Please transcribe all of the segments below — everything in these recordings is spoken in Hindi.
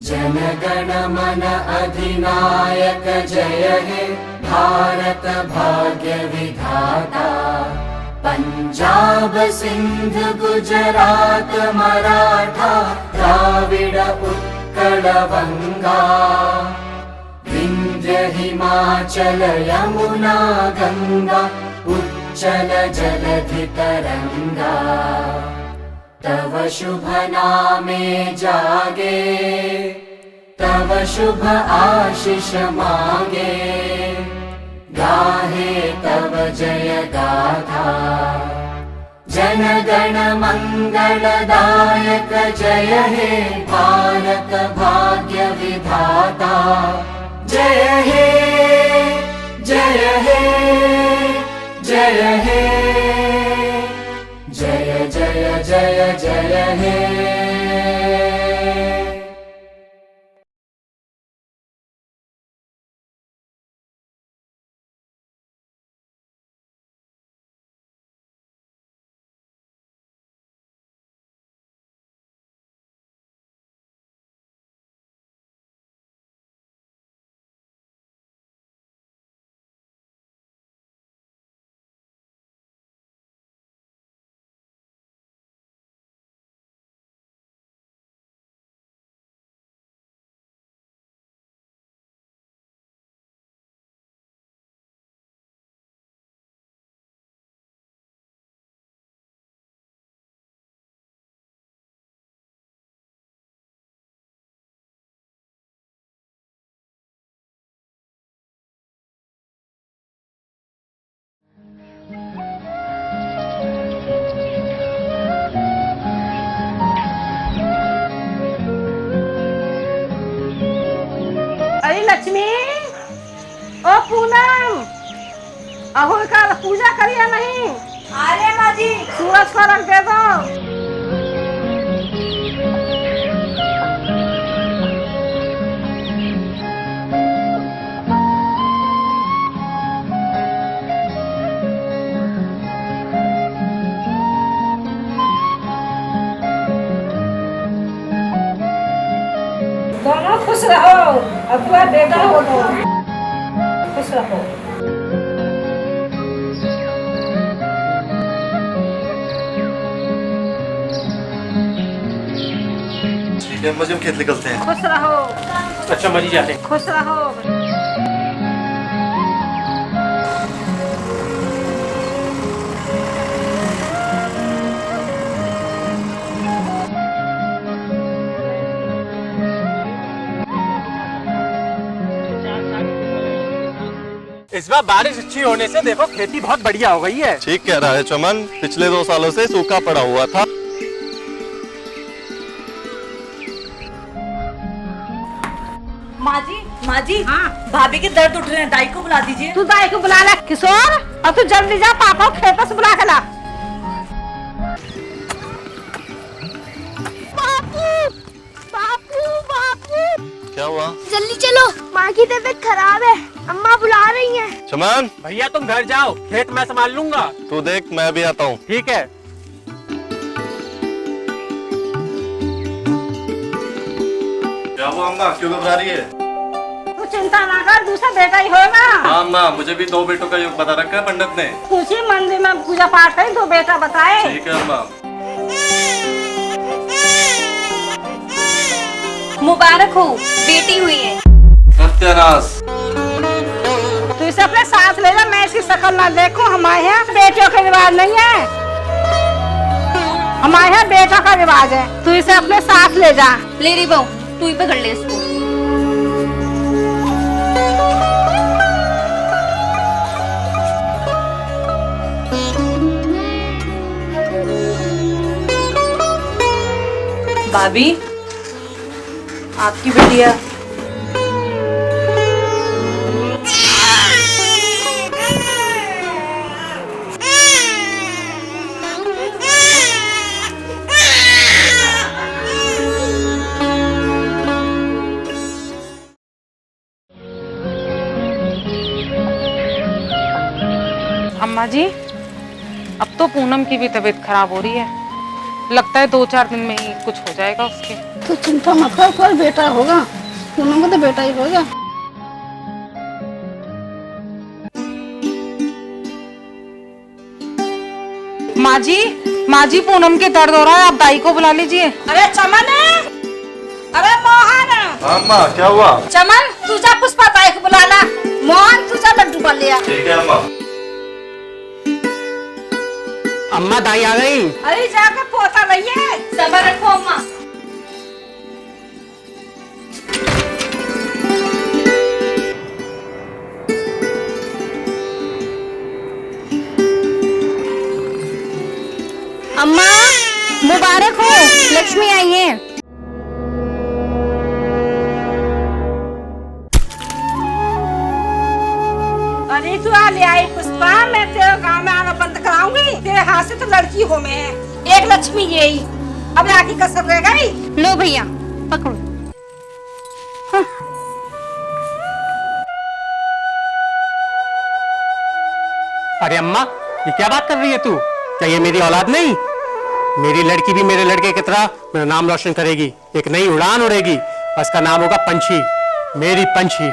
जनगण मन अधिनायक जय हे भारत भाग्य विधाता। पंजाब सिंध गुजरात मराठा द्राविड़ उत्कल बंगा। विंध्य हिमाचल यमुना गंगा उच्चल जलधि तरंगा। तव शुभ नामे जागे तव शुभ आशीष मागे। गाहे तव जय गाथा जनगण मंगलदायक जय हे भारत भाग्य विधाता। जय हे जय हे जय हे जय जय जय जय हे। लक्ष्मी ओ पूनम अहो का पूजा करिए नहीं। अरे माँ जी सूरज को रख दे दो। दोनों खुश रहो, अब तुम्हारा बेटा हो तो खुश रहो। ठीक है मुझे हम खेत निकलते हैं। खुश रहो। अच्छा मजी जाते हैं। खुश रहो। इस बार बारिश अच्छी होने से देखो खेती बहुत बढ़िया हो गई है। ठीक कह रहा है चमन, पिछले 2 सालों से सूखा पड़ा हुआ था। माँ जी हाँ भाभी के दर्द उठ रहे हैं, दाई को बुला दीजिए। तू दाई को बुला ले किशोर, और तू जल्दी जा पापा को खेत से बुला के ला। बापू बापू बापू क्या हुआ? जल्दी चलो, माँ की तबीयत खराब है, अम्मा बुला रही हैं। चमन भैया तुम घर जाओ, खेत मैं संभाल लूंगा। तू देख मैं भी आता हूँ। ठीक है। क्या हुआ अम्मा, क्यों घबरा रही है? तू चिंता ना कर, दूसरा बेटा ही होगा। हाँ अम्मा, मुझे भी 2 बेटों का योग बता रखा है पंडित ने। उसी मंदिर में पूजा पाठ करी, 2 बेटा बताए। ठीक है अम्मा। मुबारक हो, बेटी हुई है। सत्यानाश। तू इसे अपने साथ ले जा, मैं इसकी शक्ल ना देखूं। हमारे यहाँ बेटियों का रिवाज नहीं है, हमारे यहाँ बेटा का रिवाज है। तू इसे अपने साथ ले जा। ले रही बहू, तू ही पकड़ ले इसको। भाभी आपकी बिटिया। अम्मा जी, अब तो पूनम की भी तबीयत खराब हो रही है। लगता है 2-4 दिन में ही कुछ हो जाएगा उसके। तू चिंता मत कर, कोई बेटा होगा, पूनम को तो बेटा ही होगा। माँ जी पूनम के दर्द हो रहा है, आप दाई को बुला लीजिए। अरे चमन, अरे मोहन, अम्मा क्या हुआ? चमन तू जा पुष्पा दाई को बुलाना, मोहन तू जा लड्डू बन लिया। ठीक है अम्मा। अम्मा दाई आ गई। अरे जाकर पोता रहिए, सबर रखो अम्मा। अम्मा मुबारक हो, लक्ष्मी आई है। अरे तू आ ले आई पुष्पा, मैं तेरे गांव में आना बंद कराऊंगी, तेरे हाथ से तो लड़की हो मैं, एक लक्ष्मी यही, अब आगे कसर रह गई। लो भैया पकड़ो। अरे अम्मा ये क्या बात कर रही है तू? क्या ये मेरी औलाद नहीं? मेरी लड़की भी मेरे लड़के की तरह मेरा नाम रोशन करेगी, एक नई उड़ान उड़ेगी, उसका नाम होगा पंछी, मेरी पंछी।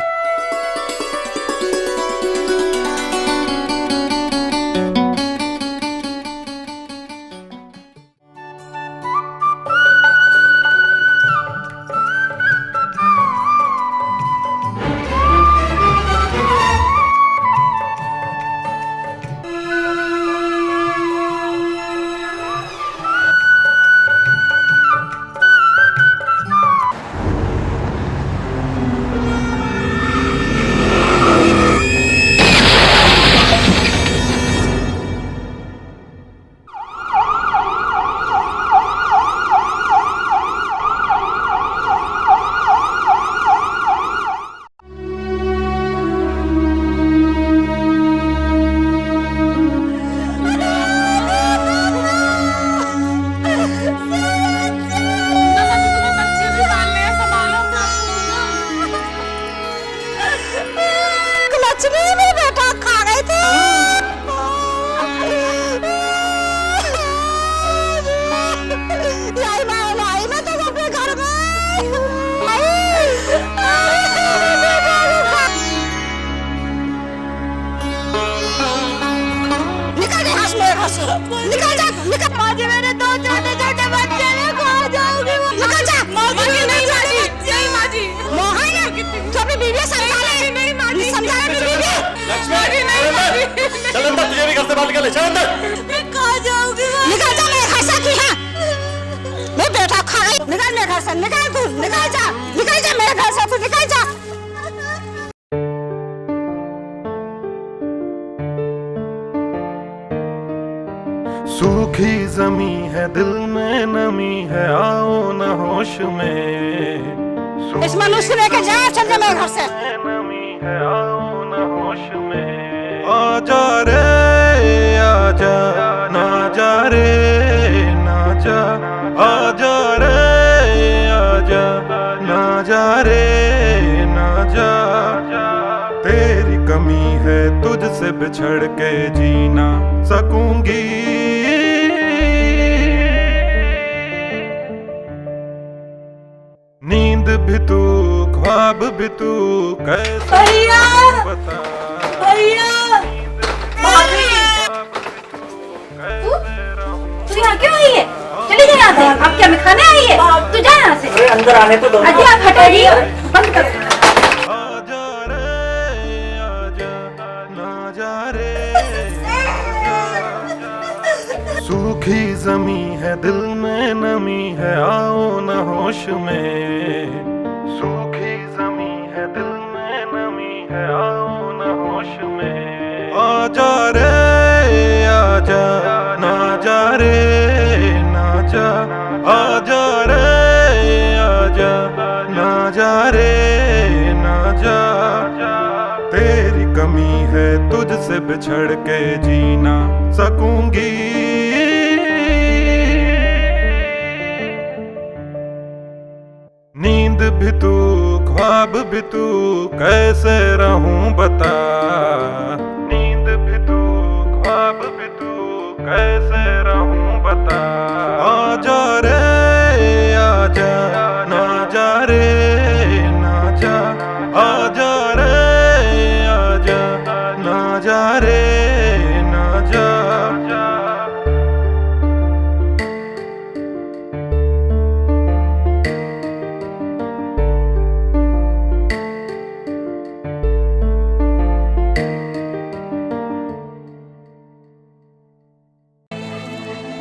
लक्ष्मी मेरा बेटा खा गई थी। लाई मैं तो अपने घर में निकल यहाँ से, मेरे घर से निकल जा, निकल। माँ जी मेरे दो छोटे छोटे बच्चे हैं, खा जाओगे। निकल जा। माँ जी नहीं, माँ जी मोहन तू अपनी बीवी समझा ले, समझा ले बीवी। चल अंदर, तुझे भी घर से बाहर निकाले, चल अंदर। कहाँ जाओगी? निकल जा मेरे घर से की है, मैं बेटा खा गई। निकल मेरे घर से, निकल तू, निकल जा मेरे घर से, तू निकल जा। सूखी जमी है, दिल में नमी है, आओ न होश में। इस मनुष्य लेके जा, चल जा मेरे घर से। नमी है, आओ न होश में। आजा रे आजा, ना जा रे ना जा, आजा रे आजा, ना जा रे ना जा। तेरी कमी है, तुझसे बिछड़ के जीना सकूंगी। नींद भी तू, ख्वाब भी तू, कैसे बता। तू यहाँ क्यों आई है? चली जा यहाँ से। आप क्या मैं खाने आई है? तू जा यहाँ से। अरे अंदर आने तो दो। अजी आप हटाइए, बंद कर। आजा रे आजा, ना जा रे। सूखी जमी है, दिल में नमी है, आओ न होश में। सूखी जमी है, दिल में नमी है, आओ न होश में। आजा रे आजा, ना जा रे ना जा, आजा रे आजा, ना जा रे ना जा। तेरी कमी है, तुझसे बिछड़ के जीना सकूंगी। नींद भी तू, ख्वाब भी तू, कैसे रहूं बता। नींद भी तू, ख्वाब भी तू, कैसे रहूं बता। आजा रे आजा,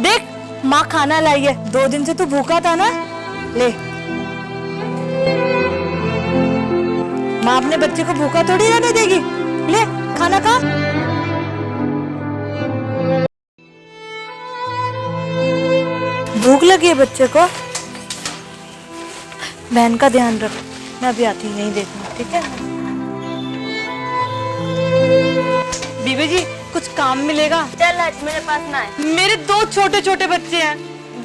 देख माँ खाना लाई है, 2 दिन से तू भूखा था ना, ले। माँ अपने बच्चे को भूखा थोड़ी रहने देगी, ले खाना खा। भूख लगी है बच्चे को, बहन का ध्यान रख, मैं अभी आती हूँ, यहीं देखूँ, ठीक है। बीबी जी कुछ काम मिलेगा? चल आज मेरे पास ना है। मेरे 2 छोटे छोटे बच्चे हैं,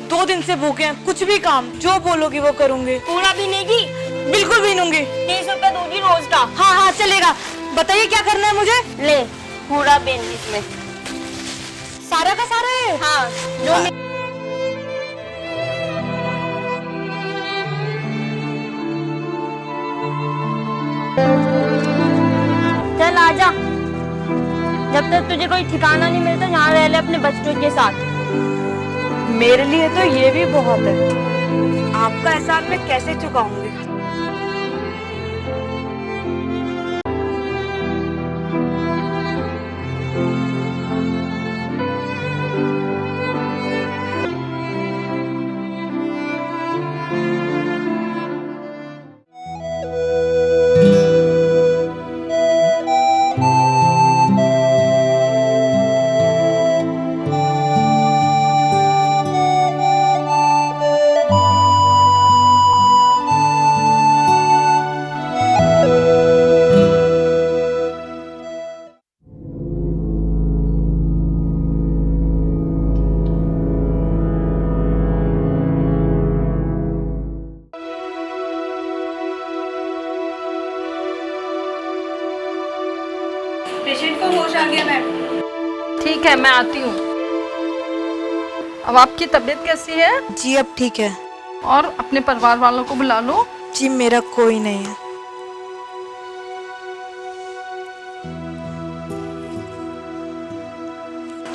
2 दिन से भूखे हैं, कुछ भी काम जो बोलोगी वो करूंगी। पूरा भी नहीं, बिल्कुल भी नूंगी। 30 रुपए दूंगी रोज का। हाँ हाँ चलेगा, बताइए क्या करना है मुझे? ले पूरा बेन इसमें, सारा का सारा है? हाँ जो चल आजा, जब तक तुझे कोई ठिकाना नहीं मिलता यहाँ रह ले अपने बच्चों के साथ। मेरे लिए तो ये भी बहुत है, आपका एहसान मैं कैसे चुकाऊंगी? पेशेंट को होश आ गया मैम। ठीक है मैं आती हूँ। अब आपकी तबीयत कैसी है? जी अब ठीक है। और अपने परिवार वालों को बुला लो। जी मेरा कोई नहीं है।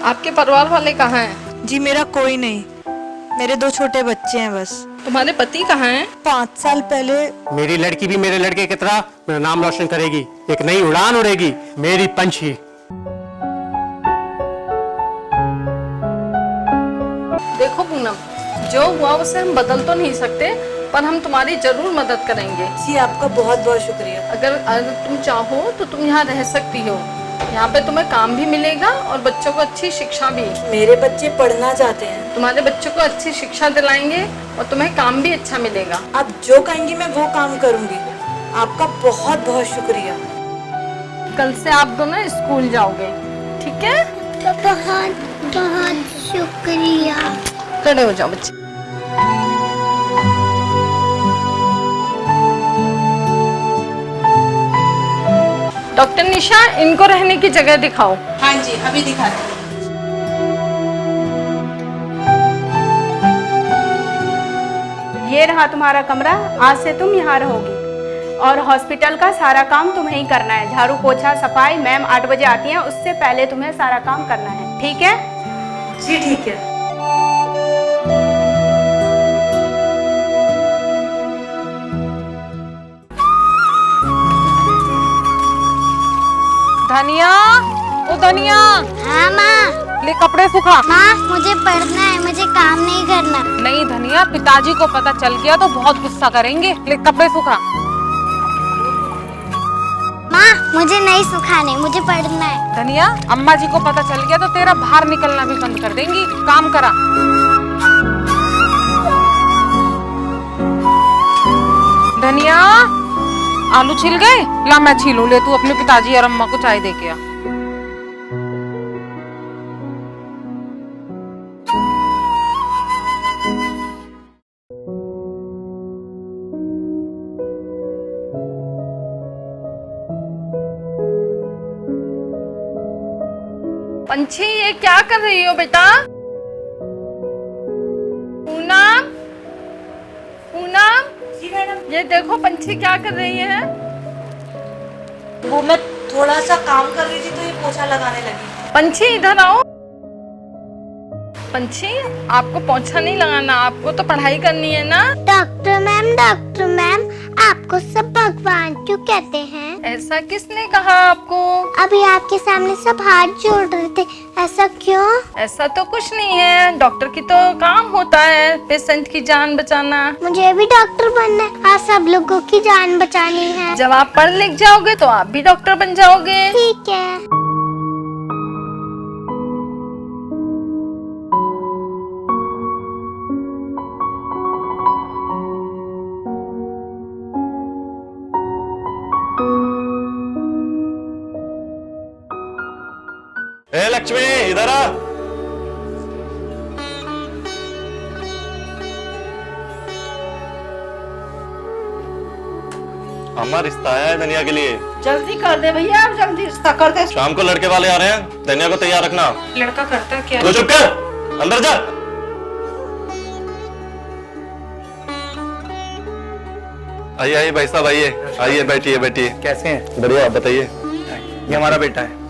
आपके परिवार वाले कहाँ हैं? जी मेरा कोई नहीं, मेरे 2 छोटे बच्चे हैं बस। तुम्हारे पति कहाँ हैं? 5 साल पहले। मेरी लड़की भी मेरे लड़के की तरह मेरा नाम रोशन करेगी, एक नई उड़ान उड़ेगी, मेरी पंछी। देखो पूनम, जो हुआ उसे हम बदल तो नहीं सकते, पर हम तुम्हारी जरूर मदद करेंगे। जी आपका बहुत बहुत शुक्रिया। अगर तुम चाहो तो तुम यहाँ रह सकती हो। यहाँ पे तुम्हें काम भी मिलेगा और बच्चों को अच्छी शिक्षा भी। मेरे बच्चे पढ़ना चाहते हैं। तुम्हारे बच्चों को अच्छी शिक्षा दिलाएंगे और तुम्हें काम भी अच्छा मिलेगा। आप जो कहेंगी मैं वो काम करूंगी। आपका बहुत बहुत शुक्रिया। कल से आप दोनों स्कूल जाओगे, ठीक है? बहुत बहुत शुक्रिया। खड़े हो जाओ बच्चे। डॉक्टर निशा, इनको रहने की जगह दिखाओ। हाँ जी अभी दिखाते हैं। ये रहा तुम्हारा कमरा, आज से तुम यहाँ रहोगी और हॉस्पिटल का सारा काम तुम्हें ही करना है। झाड़ू पोछा सफाई, मैम 8 बजे आती हैं, उससे पहले तुम्हें सारा काम करना है, ठीक है? जी ठीक है। धनिया, ओ धनिया, हाँ माँ। ले कपड़े सुखा। माँ मुझे पढ़ना है, मुझे काम नहीं करना। नहीं धनिया, पिताजी को पता चल गया तो बहुत गुस्सा करेंगे। ले कपड़े सुखा। माँ मुझे नहीं सुखाने, मुझे पढ़ना है। धनिया, अम्मा जी को पता चल गया तो तेरा बाहर निकलना भी बंद कर देंगी। काम करा। धनिया, आलू छिल गए? ला मैं छीलूं। ले तू अपने पिताजी और अम्मा को चाय दे के आ। पंछी, ये क्या कर रही हो बेटा? पूनम, पूनम। जी मैडम। ये देखो पंछी क्या कर रही है। वो मैं थोड़ा सा काम कर रही थी तो ये पोछा लगाने लगी। पंछी इधर आओ। पंछी, आपको पोछा नहीं लगाना, आपको तो पढ़ाई करनी है ना। डॉक्टर मैम आपको सब भगवान क्यों कहते हैं? ऐसा किसने कहा आपको? अभी आपके सामने सब हाथ जोड़ रहे थे, ऐसा क्यों? ऐसा तो कुछ नहीं है, डॉक्टर की तो काम होता है पेशेंट की जान बचाना। मुझे भी डॉक्टर बनना है और सब लोगों की जान बचानी है। जब आप पढ़ लिख जाओगे तो आप भी डॉक्टर बन जाओगे। ठीक है। ए लक्ष्मी, इधर आ। अम्मा, रिश्ता आया है धनिया के लिए। जल्दी कर दे भैया, आप जल्दी रिश्ता कर दे। शाम को लड़के वाले आ रहे हैं, धनिया को तैयार रखना। लड़का करता क्या? तो चुप कर, अंदर जा। आइए आइए भाई साहब, आइए आइए, बैठिए बैठिए। कैसे हैं? बढ़िया, आप बताइए। ये हमारा बेटा है।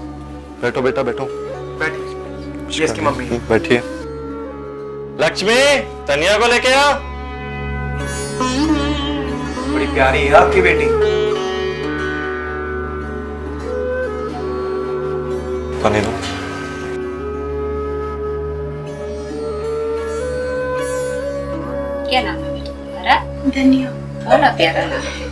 बैठो बेटा, बैठो। ये इसकी मम्मी है। बैठिए। लक्ष्मी, धनिया को लेके आ। बड़ी प्यारी है आपकी बेटी। पानी दो। क्या नाम है बेटा तुम्हारा? धनिया। बड़ा प्यारा नाम है।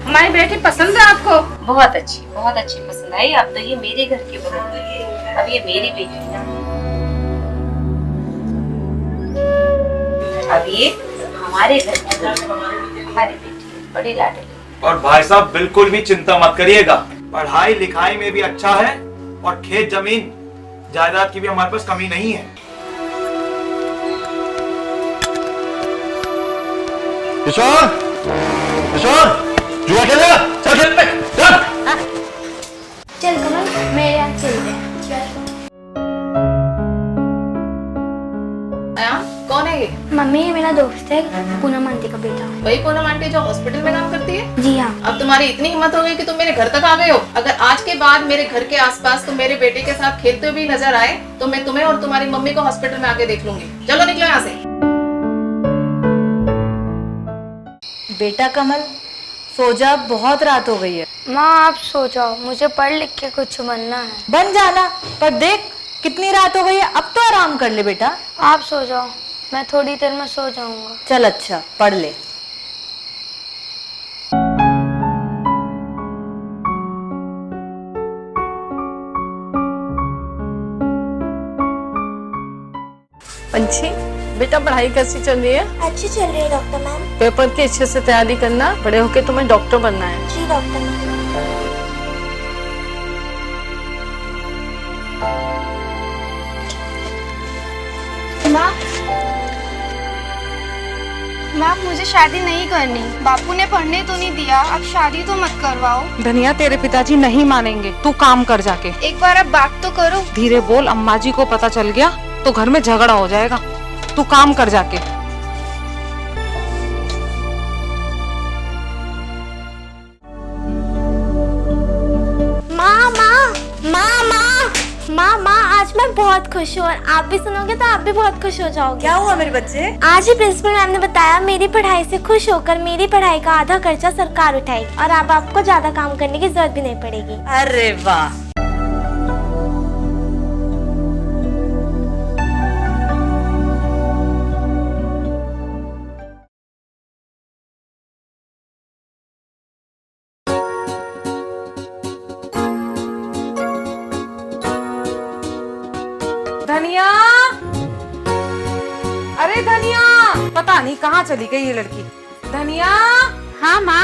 हमारी बेटी पसंद है आपको? बहुत अच्छी पसंद आई। अब तो ये मेरे घर की बहू है, अब ये मेरी बेटी है। अब ये हमारे घर की हमारी बेटी है, बड़ी लाडली। और भाई साहब बिल्कुल भी चिंता मत करिएगा, पढ़ाई लिखाई में भी अच्छा है और खेत जमीन जायदाद की भी हमारे पास कमी नहीं है। किशोर, किशोर, जुआ खेलेगा? चल खेल में, चल। चल कमल, मेरे यहाँ चलते हैं। कौन है ये? मम्मी, ये मेरा दोस्त है, पूनम आंटी का बेटा। वही पूनम आंटी जो हॉस्पिटल में काम करती है? जी हाँ। अब तुम्हारी इतनी हिम्मत हो गई कि तुम मेरे घर तक आ गए हो। अगर आज के बाद मेरे घर के आसपास तुम मेरे बेटे के साथ खेलते हुए भी नजर आए तो मैं तुम्हें और तुम्हारी मम्मी को हॉस्पिटल में आके देख लूंगी। चलो निकलो यहाँ से। बेटा कमल, सो जा, बहुत रात हो गई है। माँ आप सो जाओ, मुझे पढ़ लिख के कुछ बनना है। बन जाना, पर देख कितनी रात हो गई है, अब तो आराम कर ले बेटा। आप सो जाओ, मैं थोड़ी देर में सो जाऊंगा। चल अच्छा, पढ़ ले। पंछी, बेटा पढ़ाई कैसी चल रही है? अच्छी चल रही है डॉक्टर मैम। पेपर की अच्छे से तैयारी करना, बड़े होके तुम्हें डॉक्टर बनना है। जी डॉक्टर मैम। माँ, मुझे शादी नहीं करनी। बापू ने पढ़ने तो नहीं दिया, अब शादी तो मत करवाओ। धनिया, तेरे पिताजी नहीं मानेंगे, तू काम कर जाके। एक बार अब बात तो करो। धीरे बोल, अम्मा जी को पता चल गया तो घर में झगड़ा हो जाएगा। तू काम कर जाके। माँ, आज मैं बहुत खुश हूँ और आप भी सुनोगे तो आप भी बहुत खुश हो जाओगे। क्या हुआ मेरे बच्चे? आज ही प्रिंसिपल मैम ने बताया मेरी पढ़ाई से खुश होकर मेरी पढ़ाई का आधा खर्चा सरकार उठाएगी और अब आपको ज्यादा काम करने की जरूरत भी नहीं पड़ेगी। अरे वाह। धनिया, अरे धनिया, पता नहीं कहाँ चली गई ये लड़की। धनिया। हाँ माँ।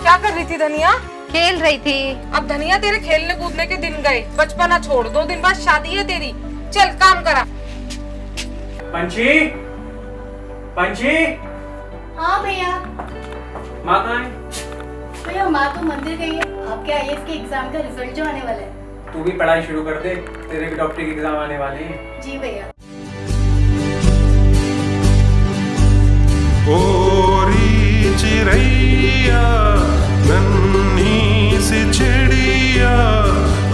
क्या कर रही थी धनिया? खेल रही थी। अब धनिया तेरे खेलने कूदने के दिन गए, बचपना छोड़, 2 दिन बाद शादी है तेरी। चल काम करा। पंछी, पंछी। हाँ भैया। माँ कहाँ है? भैया माँ तो मंदिर गई है, आपके आईएएस के एग्जाम का रिजल्ट जो आने वाला है। तू भी पढ़ाई शुरू कर दे, तेरे भी डॉक्टरी के एग्जाम आने वाले हैं। जी भैया। ओरी चिड़ैया, नन्ही सी चिड़िया,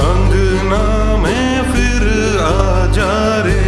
अंगना में फिर आ जा रे।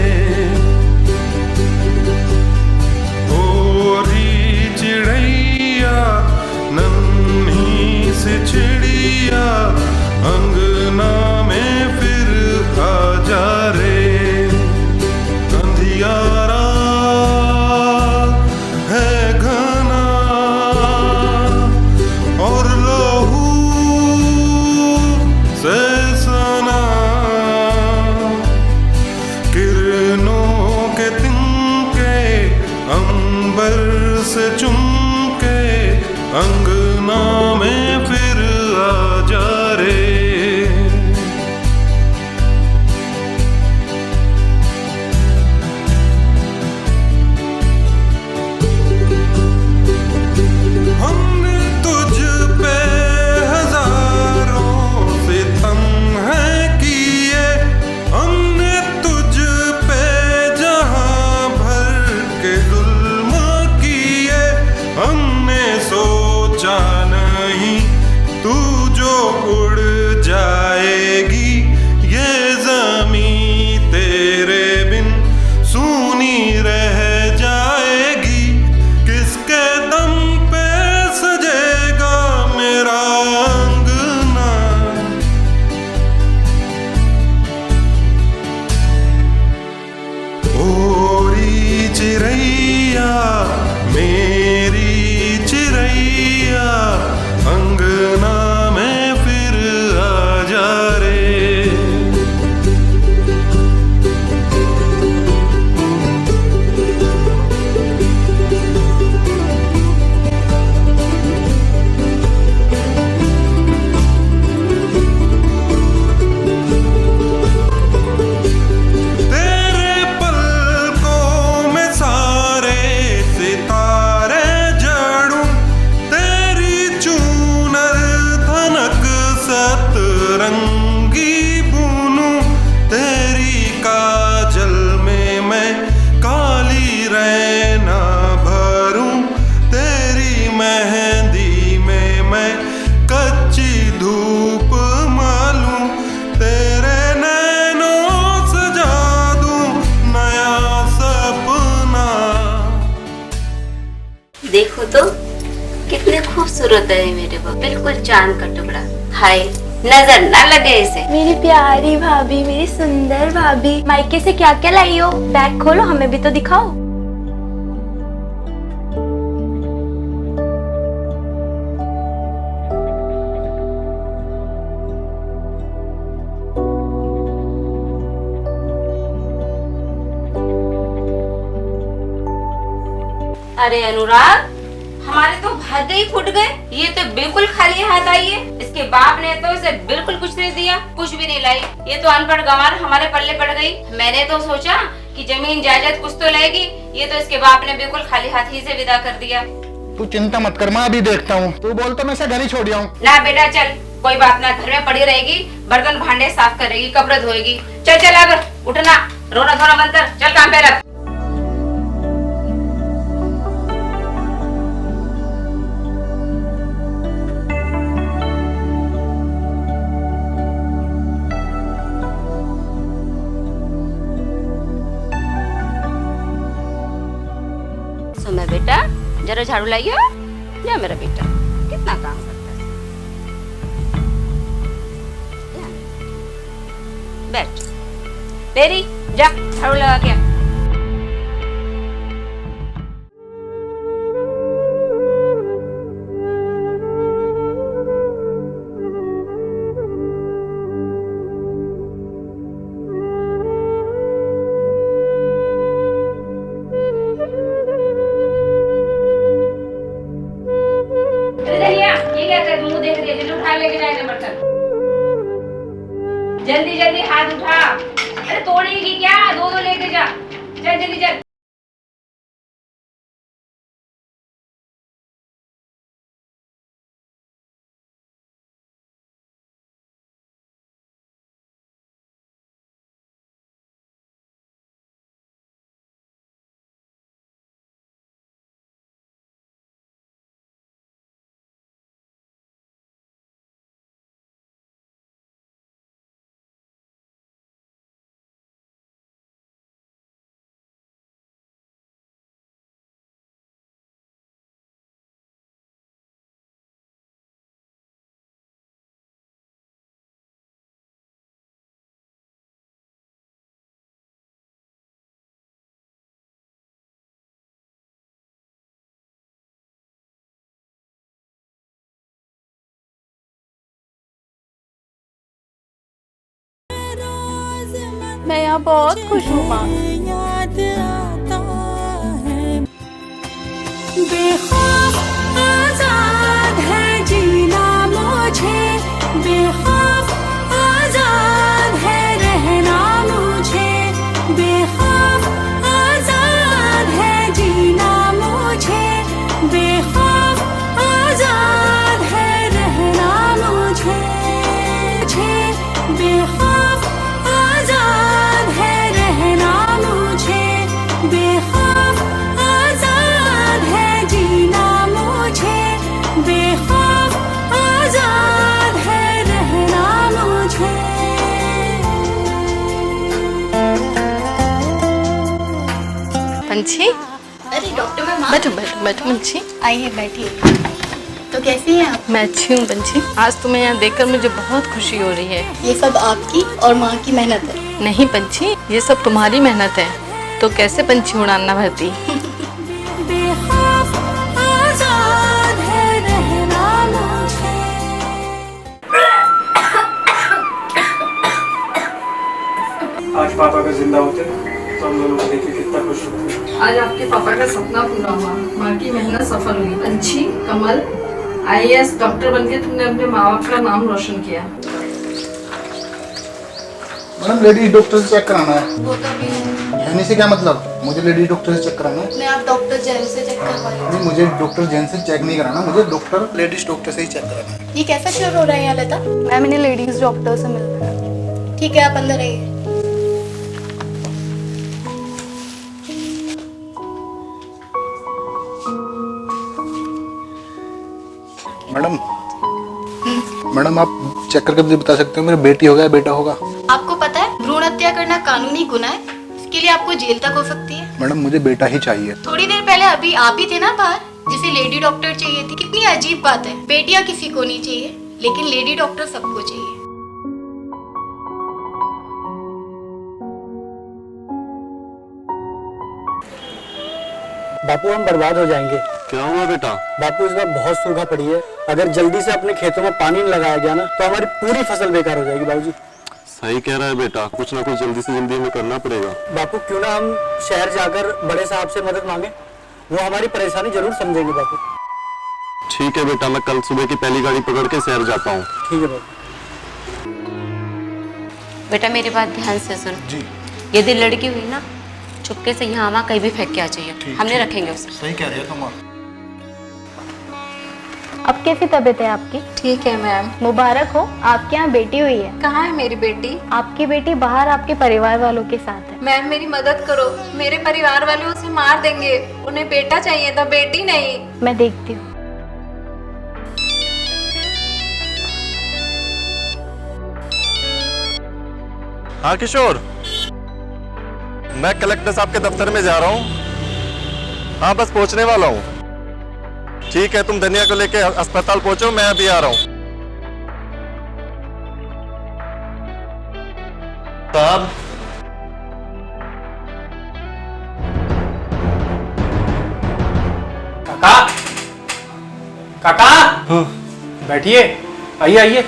अंबर से चुमके अंगना में फिर आ जा रे। हमने तुझ पे हजारों सितम है किए, हमने तुझ पे जहां भर के जुल्म किए। हमने सोचा नहीं तू जो उड़ जाएगी, ये ज़मीं तेरे बिन सूनी रह जाएगी। किसके दम पे सजेगा मेरा अंगना, ओरी चिरैया मेरी चिरैया, अंगना में फिर आ जा रे। तेरे पलकों में सारे सितारे जड़ूं, तेरी चूनर धनक सतरंगी बुनूं। तेरी काजल में मैं काली रैना भरूं, तेरी मेहंदी में मैं कच्ची धूप मालूं। तेरे नैनों सजा दूं नया सपना। देखो तो कितने खूबसूरत है मेरे वो, बिल्कुल चांद का टुकड़ा। हाय, नजर ना लगे इसे। मेरी प्यारी भाभी, मेरी सुंदर भाभी, मायके से क्या क्या लाई हो? बैग खोलो, हमें भी तो दिखाओ। अरे अनुराग, हमारे तो भाग्य ही फूट गए। ये तो बिल्कुल खाली हाथ आई है। इसके बाप ने तो इसे बिल्कुल कुछ नहीं दिया, कुछ भी नहीं लाई। ये तो अनपढ़ गंवार हमारे पल्ले पड़ गई। मैंने तो सोचा कि जमीन जायदाद कुछ तो लाएगी, ये तो इसके बाप ने बिल्कुल खाली हाथ ही से विदा कर दिया। तू चिंता मत कर, मैं अभी देखता हूँ। तू बोल तो मैं इसे घर ही छोड़ आऊँ। ना बेटा चल, कोई बात ना, घर में पड़ी रहेगी, बर्तन भांडे साफ करेगी, कपड़े धोएगी। चल चल अब उठना, रोना धोना बंद कर, चल काम पे लग। सुना बेटा, जरा झाड़ू लाइए। या मेरा बेटा कितना काम करता है। बैठ तेरी, जा झाड़ू लगा के। जल्दी जल्दी हाथ उठा। अरे तोड़ेगी क्या? दो दो लेके जा, चल जल्दी चल। मैं यहाँ बहुत खुश हूँ माँ। पंछी, अरे डॉक्टर मैम बैठो बैठो बैठो पंछी। आइए बैठिए। तो कैसी हैं आप? मैं अच्छी हूँ पंछी। आज तुम्हें यहाँ देखकर मुझे बहुत खुशी हो रही है। ये सब आपकी और माँ की मेहनत है। नहीं पंछी, ये सब तुम्हारी मेहनत है। तो कैसे पंछी उड़ान ना भरती। आज पापा का जिंदा होते तो हम दोनों को देखे कितना खुश होते। आज आपके पापा का सपना पूरा हुआ, माँ की मेहनत सफल हुई। पंछी, कमल, IAS डॉक्टर बनके तुमने अपने माँ बाप का नाम रोशन किया। मैडम लेडीज डॉक्टर से चेक कराना है। वो तो भी है। यानी से क्या मतलब? मुझे लेडीज डॉक्टर से चेक कराना है। मैं आप डॉक्टर जैन से चेक करवाइए। नहीं, मुझे डॉक्टर जैन से चेक नहीं कराना, मुझे डॉक्टर लेडीज डॉक्टर से ही चेक कराना है। ये कैसा श्योर हो रहा है यहाँ लता? मैम इन्हें लेडीज डॉक्टर से मिलना है। ठीक है, आप अंदर आइए। मैडम आप चेक करके मुझे बता सकते हो मेरी बेटी होगा या बेटा होगा? आपको पता है भ्रूण हत्या करना कानूनी गुनाह है, इसके लिए आपको जेल तक हो सकती है। मैडम मुझे बेटा ही चाहिए। थोड़ी देर पहले अभी आप ही थे ना बाहर, जिसे लेडी डॉक्टर चाहिए थी। कितनी अजीब बात है, बेटियां किसी को नहीं चाहिए लेकिन लेडी डॉक्टर सबको चाहिए। बापू हम बर्बाद हो जाएंगे। क्या हुआ बेटा? बापू इस बार बहुत सूखा पड़ी है, अगर जल्दी से अपने खेतों में पानी नहीं लगाया गया ना तो हमारी पूरी फसल बेकार हो जाएगी। बाबूजी सही कह रहा है बेटा, कुछ ना कुछ जल्दी से जल्दी हमें करना पड़ेगा। बापू क्यों ना हम शहर जाकर बड़े साहब से मदद मांगे, वो हमारी परेशानी जरूर समझेंगे। बापू ठीक है बेटा, मैं कल सुबह की पहली गाड़ी पकड़ के शहर जाता हूँ। ठीक है बापू। बेटा मेरी बात ध्यान से सुन जी। यदि लड़की हुई ना, चुपके से यहाँ वहाँ कहीं भी फेंक के आ जाइए, हमने रखेंगे उसे। सही कह रही है तुम। अब कैसी तबीयत है आपकी? ठीक है मैम। मुबारक हो, आपके यहाँ बेटी हुई है। कहाँ है मेरी बेटी? आपकी बेटी बाहर आपके परिवार वालों के साथ है। मैम मेरी मदद करो, मेरे परिवार वाले उसे मार देंगे। उन्हें बेटा चाहिए था, बेटी नहीं। मैं देखती हूँ। हाँ किशोर, मैं कलेक्टर साहब के दफ्तर में जा रहा हूँ। हाँ बस पहुँचने वाला हूँ। ठीक है, तुम धनिया को लेके अस्पताल पहुंचो, मैं अभी आ रहा हूँ। साहब काका, काका बैठिए, आइए आइए।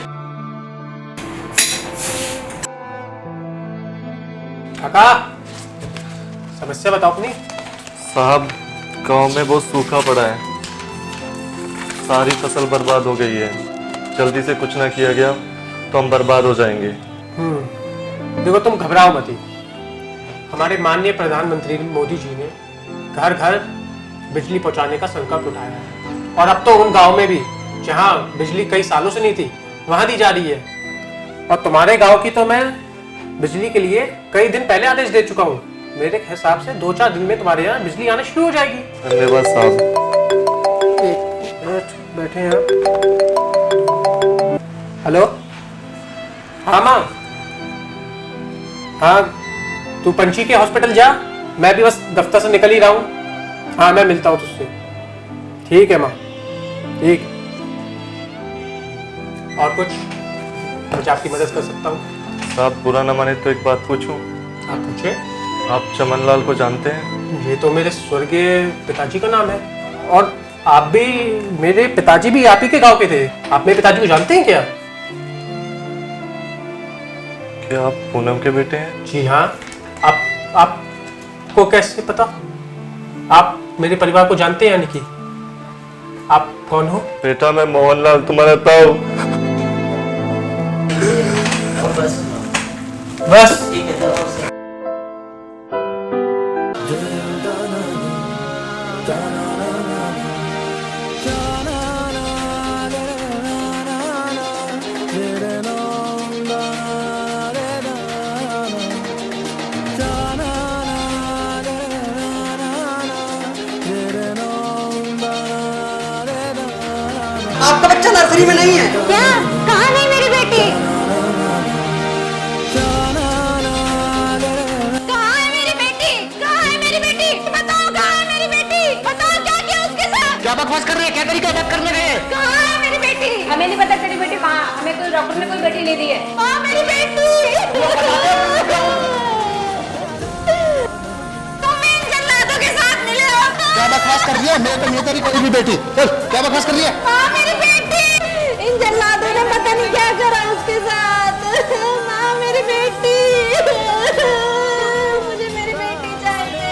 काका समस्या बताओ अपनी। साहब गांव में बहुत सूखा पड़ा है, सारी फसल बर्बाद हो गई है। जल्दी से कुछ ना किया गया तो हम बर्बाद हो जाएंगे। देखो तुम घबराओ मत। हमारे माननीय प्रधानमंत्री मोदी जी ने घर घर बिजली पहुंचाने का संकल्प उठाया है, और अब तो उन गांव में भी जहां बिजली कई सालों से नहीं थी वहां दी जा रही है। और तुम्हारे गांव की तो मैं बिजली के लिए कई दिन पहले आदेश दे चुका हूँ। मेरे हिसाब से 2-4 दिन में तुम्हारे यहाँ बिजली आना शुरू हो जाएगी। धन्यवाद साहब। बैठे हैं आप। हेलो, हाँ माँ, हाँ तू पंछी के हॉस्पिटल जा, मैं भी बस दफ्तर से निकल ही रहा हूँ। हाँ मैं मिलता हूँ तुझसे। ठीक है माँ, ठीक। और कुछ मुझे आपकी मदद कर सकता हूँ? साहब बुरा न माने तो एक बात पूछूं? आप पूछे। आप चमनलाल को जानते हैं? ये तो मेरे स्वर्गीय पिताजी का नाम है, और आप भी, मेरे पिताजी भी आप ही के गांव के थे। आप मेरे पिताजी को जानते हैं क्या? क्या आप पूनम के बेटे हैं? जी हाँ। आपको कैसे पता? आप मेरे परिवार को जानते हैं यानी कि? आप कौन हो? बेटा मैं मोहनलाल तुम्हारा ताऊ। बस आपका बच्चा नर्सरी में नहीं है क्या? कहाँ नहीं मेरी बेटी? कहाँ है मेरी बेटी? कहाँ है मेरी बेटी? बताओ नौकरी का चक्कर में गए। कहाँ है मेरी बेटी? हमें नहीं पता तेरी बेटी कहाँ। हमें कोई डॉक्टर ने कोई बेटी नहीं दी है। कहाँ मेरी बेटी? तुम इन जल्लादों के साथ मिले हो? क्या बकवास कर रही है? मैं तो नहीं तेरी कोई भी बेटी। चल, क्या बकवास कर रही है? कहाँ मेरी बेटी? इन जल्लादों ने पता नहीं क्या करा उसके साथ। माँ मेरी बेटी, मुझे मेरी बेटी चाहिए।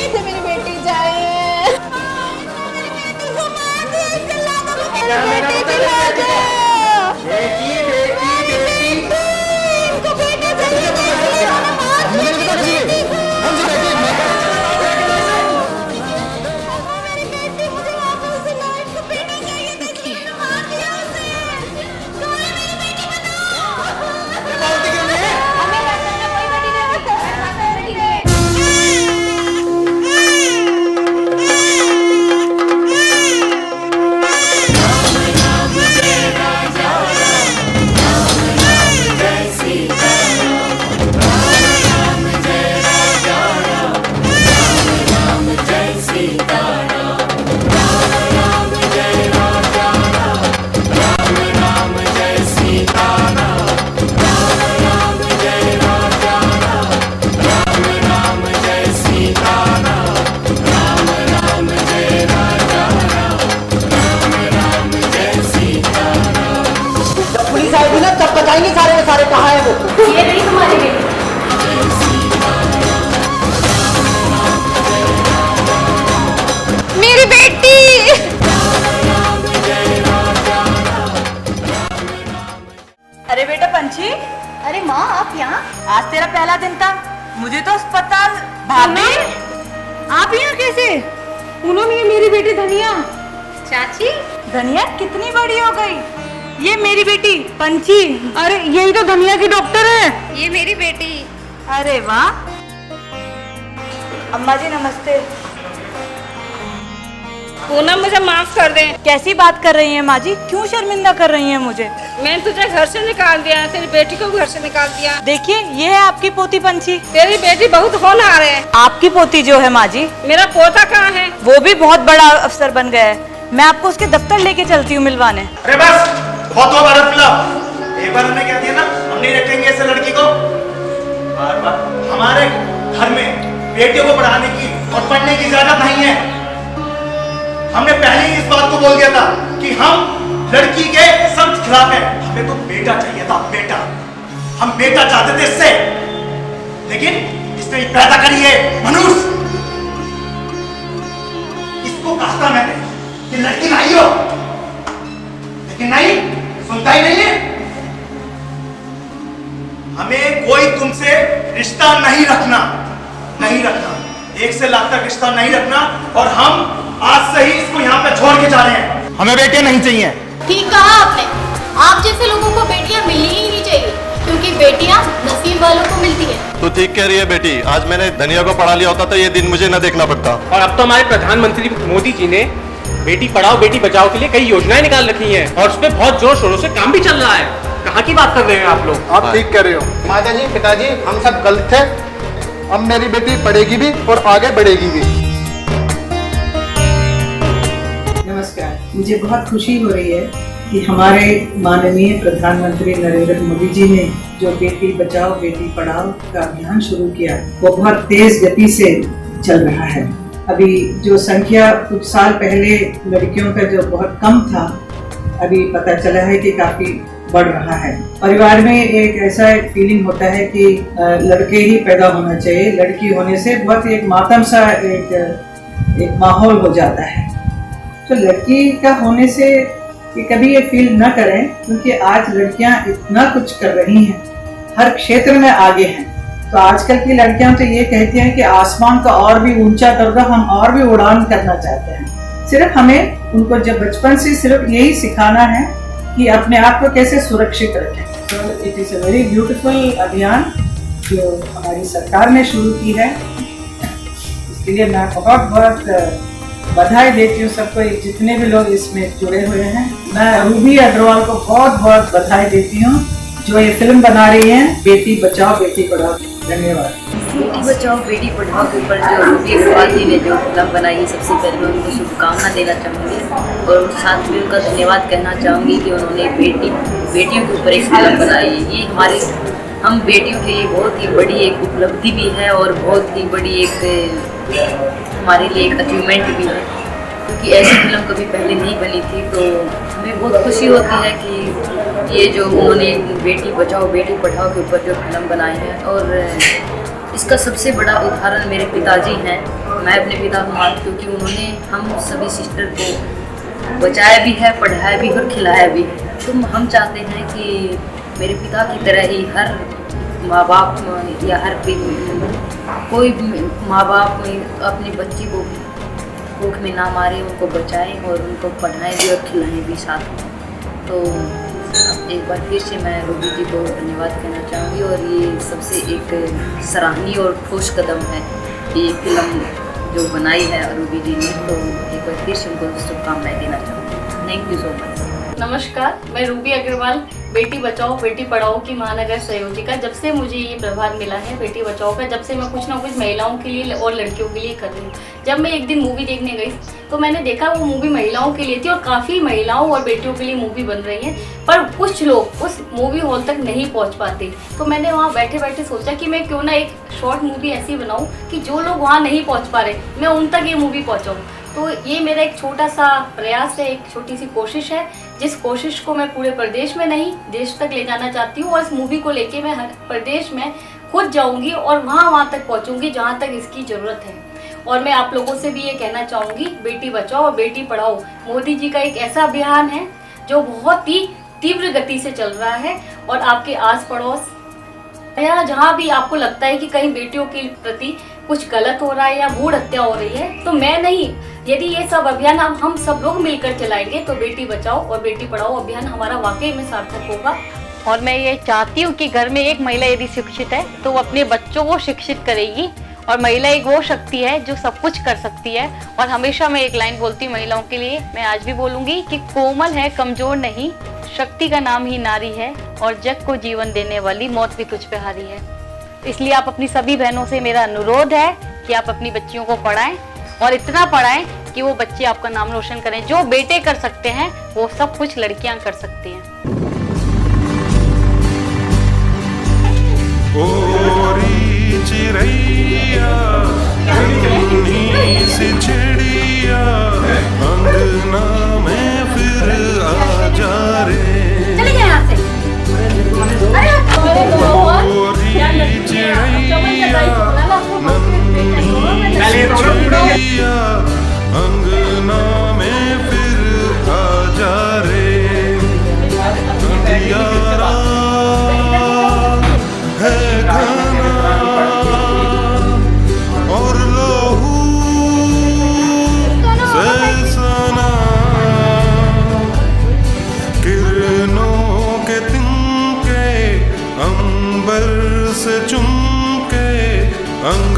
मुझे मेरी बेटी चाहिए। मेरी बेटी को मार दो, इन जल्लादों को मेरी बेटी दिला दो। बेटी बेटी बेटी इनको बेटी चाहिए, बेटी और मार दो। मुझे नहीं पता किसी की। कौन सी बेटी? मेरी बेटी मुझे वापस दिलाओ। इनको बेटी चाहिए थी, इसलिए मार दिया उसे। कहाँ है मेरी बेटी? बताओ। हमें डॉक्टर ने कोई बेटी नहीं दी। बेटी नहीं है। जब पुलिस आएगी ना तब बताएंगे सारे के सारे कहाँ है वो। ये नहीं तुम्हारी बेटी। मेरी बेटी। अरे बेटा पंछी, अरे माँ आप यहाँ? आज तेरा पहला दिन था, मुझे तो अस्पताल। भाभी आप यहाँ कैसे? उन्होंने मेरी बेटी धनिया। चाची धनिया कितनी बड़ी हो गई। ये मेरी बेटी पंछी। अरे यही तो धनिया की डॉक्टर है। ये मेरी बेटी। अरे वाह। अम्मा जी नमस्ते। पूनम मुझे माफ कर दे। कैसी बात कर रही हैं माँ जी? क्यों शर्मिंदा कर रही हैं मुझे? मैंने तुझे घर से निकाल दिया, तेरी बेटी को घर से निकाल दिया। देखिए ये है आपकी पोती पंछी। तेरी बेटी बहुत होनहार है। आपकी पोती जो है माँ जी, मेरा पोता कहाँ है? वो भी बहुत बड़ा अफसर बन गया है। मैं आपको उसके दफ्तर लेके चलती हूँ मिलवाने। अरे बस बहुत हुआ भारत फिल्म। एक बार हमने कह दिया ना हम नहीं रखेंगे ऐसे लड़की को। बार बार हमारे घर में बेटियों को पढ़ाने की और पढ़ने की इजाजत नहीं है। हमने पहले ही इस बात को बोल दिया था कि हम लड़की के सख्त खिलाफ हैं। हमें तो बेटा चाहिए था, बेटा। हम बेटा चाहते थे इससे, लेकिन इसने पैदा करी है मनुष्य। इसको कहा था मैंने कि लड़की नहीं हो, लेकिन नहीं सुनता ही नहीं है। हमें कोई तुमसे रिश्ता नहीं रखना, नहीं रखना। एक से लाख तक रिश्ता नहीं रखना। और हम आज से ही इसको यहाँ पे छोड़ के जा रहे हैं। हमें बेटियां नहीं चाहिए। ठीक कहा आपने। आप जैसे लोगों को बेटियां मिलनी ही नहीं चाहिए, क्योंकि बेटियां नसीब वालों को मिलती हैं। तो ठीक कह रही है बेटी। आज मैंने धनिया को पढ़ा लिया होता तो ये दिन मुझे न देखना पड़ता। और अब तो हमारे प्रधानमंत्री मोदी जी ने बेटी पढ़ाओ बेटी बचाओ के लिए कई योजनाएं निकाल रखी हैं और उस पर बहुत जोर शोरों से काम भी चल रहा है। कहाँ की बात कर रहे हैं आप लोग? आप ठीक कह रहे हो माता जी, पिताजी, हम सब गलत थे। अब मेरी बेटी पढ़ेगी भी और आगे बढ़ेगी भी। नमस्कार। मुझे बहुत खुशी हो रही है कि हमारे माननीय प्रधानमंत्री नरेंद्र मोदी जी ने जो बेटी बचाओ बेटी पढ़ाओ का अभियान शुरू किया वो बहुत तेज गति से चल रहा है। अभी जो संख्या कुछ साल पहले लड़कियों का जो बहुत कम था, अभी पता चला है कि काफी बढ़ रहा है। परिवार में एक ऐसा फीलिंग होता है कि लड़के ही पैदा होना चाहिए। लड़की होने से बहुत एक मातम सा एक माहौल हो जाता है। तो लड़की का होने से कि कभी ये फील न करें, क्योंकि आज लड़कियां इतना कुछ कर रही हैं, हर क्षेत्र में आगे हैं। तो आजकल की लड़कियां तो ये कहती हैं कि आसमान का और भी ऊंचा कर दो, हम और भी उड़ान करना चाहते हैं। सिर्फ हमें उनको जब बचपन से सिर्फ यही सिखाना है कि अपने आप को कैसे सुरक्षित रखें। तो it is a very beautiful अभियान जो हमारी सरकार ने शुरू की है। इसके लिए मैं बहुत बहुत बधाई देती हूँ सबको, जितने भी लोग इसमें जुड़े हुए हैं। मैं रूबी अग्रवाल को बहुत बहुत बधाई देती हूँ जो ये फिल्म बना रही है बेटी बचाओ बेटी पढ़ाओ। धन्यवाद। बेटी बचाओ बेटी पढ़ाओ के ऊपर जो रूबी अग्रवाल जी ने जो फिल्म बनाई है, सबसे पहले मैं उनको शुभकामना देना चाहूँगी और साथ में उनका धन्यवाद कहना चाहूँगी कि उन्होंने बेटियों के ऊपर एक फिल्म बनाई है। ये हम बेटियों के लिए बहुत ही बड़ी एक उपलब्धि भी है और बहुत ही बड़ी एक हमारे लिए एक अचीवमेंट भी है, क्योंकि ऐसी फिल्म कभी पहले नहीं बनी थी। तो हमें बहुत खुशी होती है कि ये जो उन्होंने बेटी बचाओ बेटी पढ़ाओ के ऊपर जो फिल्म बनाई है। और इसका सबसे बड़ा उदाहरण मेरे पिताजी हैं। मैं अपने पिता को मानती हूँ कि उन्होंने हम सभी सिस्टर को बचाया भी है, पढ़ाया भी और खिलाया भी है। तो हम चाहते हैं कि मेरे पिता की तरह ही हर माँ बाप या हर कोई माँ बाप अपने बच्चे को भूख में ना मारे, उनको बचाएं और उनको पढ़ाएं भी और खिलाएं भी साथ में। तो एक बार फिर से मैं रूबी जी को धन्यवाद कहना चाहूँगी और ये सबसे एक सराहनीय और ठोस कदम है ये फिल्म जो बनाई है रूबी जी ने। तो एक बार फिर से उनको शुभकामनाएं देना चाहूँगी। Thank you so much. नमस्कार, मैं रूबी अग्रवाल बेटी बचाओ बेटी पढ़ाओ की महानगर संयोजिका। जब से मुझे ये प्रभार मिला है बेटी बचाओ का, जब से मैं कुछ ना कुछ महिलाओं के लिए और लड़कियों के लिए कर रही हूँ। जब मैं एक दिन मूवी देखने गई तो मैंने देखा वो मूवी महिलाओं के लिए थी और काफ़ी महिलाओं और बेटियों के लिए मूवी बन रही है, पर कुछ लोग उस मूवी हॉल तक नहीं पहुँच पाते। तो मैंने वहाँ बैठे बैठे सोचा कि मैं क्यों ना एक शॉर्ट मूवी ऐसी बनाऊँ कि जो लोग वहाँ नहीं पहुँच पा रहे मैं उन तक ये मूवी पहुँचाऊँ। तो ये मेरा एक छोटा सा प्रयास है, एक छोटी सी कोशिश है, जिस कोशिश को मैं पूरे प्रदेश में नहीं देश तक ले जाना चाहती हूँ। और इस मूवी को लेके मैं हर प्रदेश में खुद जाऊँगी और वहाँ तक पहुँचूँगी जहाँ तक इसकी ज़रूरत है। और मैं आप लोगों से भी ये कहना चाहूँगी, बेटी बचाओ और बेटी पढ़ाओ मोदी जी का एक ऐसा अभियान है जो बहुत ही तीव्र गति से चल रहा है। और आपके आस पड़ोस या जहाँ भी आपको लगता है कि कहीं बेटियों के प्रति कुछ गलत हो रहा है या भ्रूण हत्या हो रही है, तो मैं नहीं, यदि ये सब अभियान हम सब लोग मिलकर चलाएंगे तो बेटी बचाओ और बेटी पढ़ाओ अभियान हमारा वाकई में सार्थक होगा। और मैं ये चाहती हूँ कि घर में एक महिला यदि शिक्षित है तो वो अपने बच्चों को शिक्षित करेगी। और महिला एक वो शक्ति है जो सब कुछ कर सकती है। और हमेशा मैं एक लाइन बोलती हूँ महिलाओं के लिए, मैं आज भी बोलूँगी कि कोमल है कमजोर नहीं, शक्ति का नाम ही नारी है और जग को जीवन देने वाली मौत भी तुझ पे हारी है। इसलिए आप अपनी सभी बहनों से मेरा अनुरोध है कि आप अपनी बच्चियों को पढ़ाएं और इतना पढ़ाएं कि वो बच्चे आपका नाम रोशन करें। जो बेटे कर सकते हैं वो सब कुछ लड़कियां कर सकती हैं। ओरी चिड़ैया नन्ही सी चिड़िया अंगना में फिर आ जा रे। चले जाए यहाँ से। ओरी चिड़ैया नन्ही सी चिड़िया अंगना में फिर आ जा रे। अंधियारा है घना और लहू से सना, किरणों के तिनके अंबर से चुमके अंग